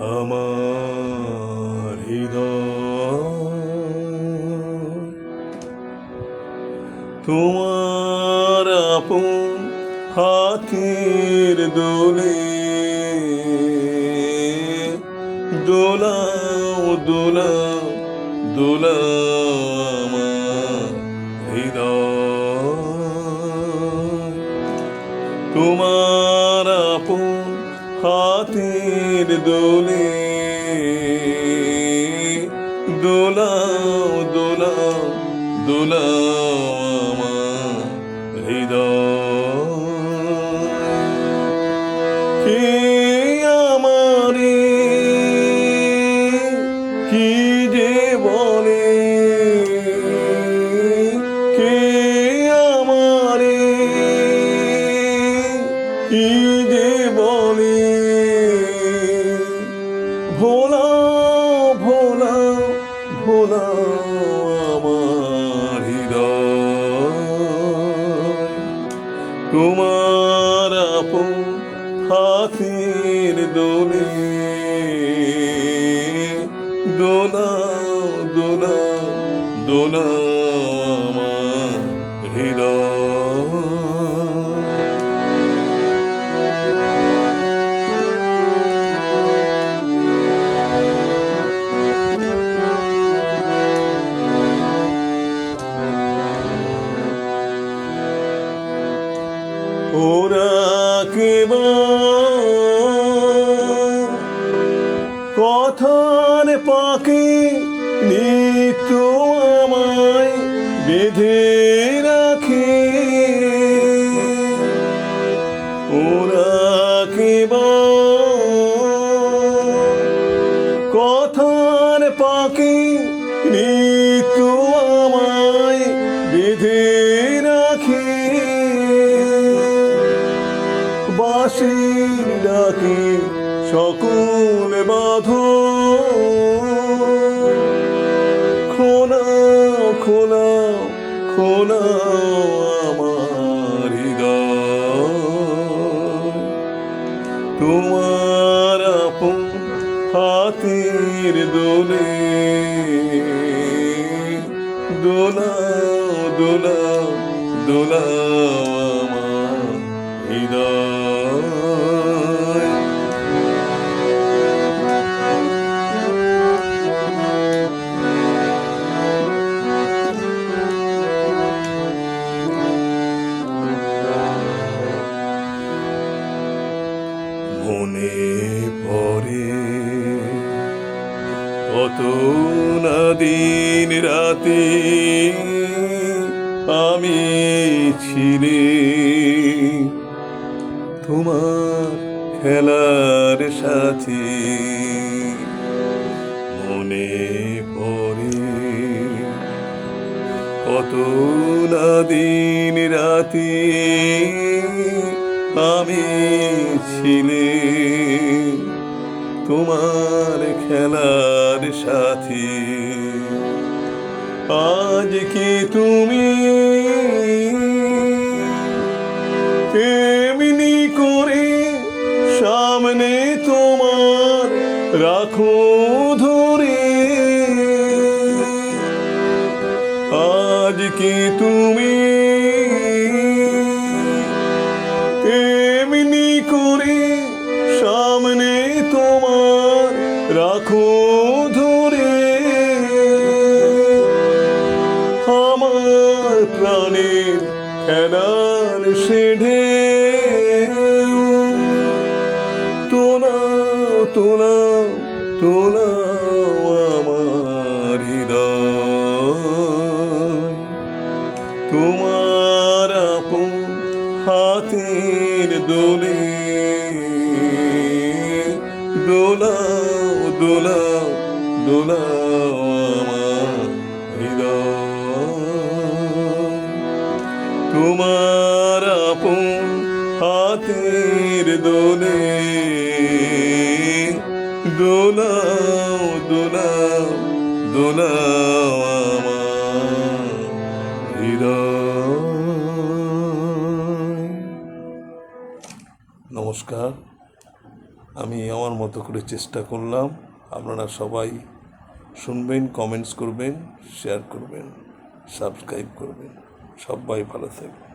আমার হৃদয় তোমার আপন হাতের দোলে দোলাও দোলাও দোলাও আমার হৃদয় তোমার আপন হাতের দোলে দোলাও দোলাও দোলাও আমার হৃদয় কে আমারে কি যে বলে কে আমারে কি যে বলে ভোলাও ভোলাও ভোলাও আমার হৃদয় তোমার আপন হাতের দোলে দোলাও দোলাও দোলাও আমার হৃদয় ওরা কথার পাকে নিত্য আমায় বেঁধে রাখে ওরা কথার পাকে নিত্য আমায় বেঁধে রাখে বাঁশির ডাকে সকল বাঁধো খোলাও খোলাও খোলাও আমার হৃদয় তোমার আপন হাতের দোলে দোলাও দোলাও দোলাও আমার হৃদয় মনে পড়ে কত না দিন রাতে আমি ছিলে তোমার খেলার সাথে মনে পড়ে কত না দিন রাতে আমি ছিলে তোমার খেলার সাথে আজ কি তুমি তেমনি করে সামনে তোমার রাখো ধরে আজ কি তুমি তেমনি করে সামনে তোমার রাখো ধরে আমার প্রাণের খেলার সেঢে তোলাও তোলাও তোলাও আমার হৃদয় তোমার আপন হাতের দোলে দোলাও দোলাও দোলাও আমার হৃদয় তোমার আপন হাতের দোলে দোলাও দোলাও দোলাও আমার হৃদয়। নমস্কার। আমি আমার মতো করে চেষ্টা করলাম। আপনারা সবাই শুনবেন, কমেন্টস করবেন, শেয়ার করবেন, সাবস্ক্রাইব করবেন। সবাই ভালো থাকবেন।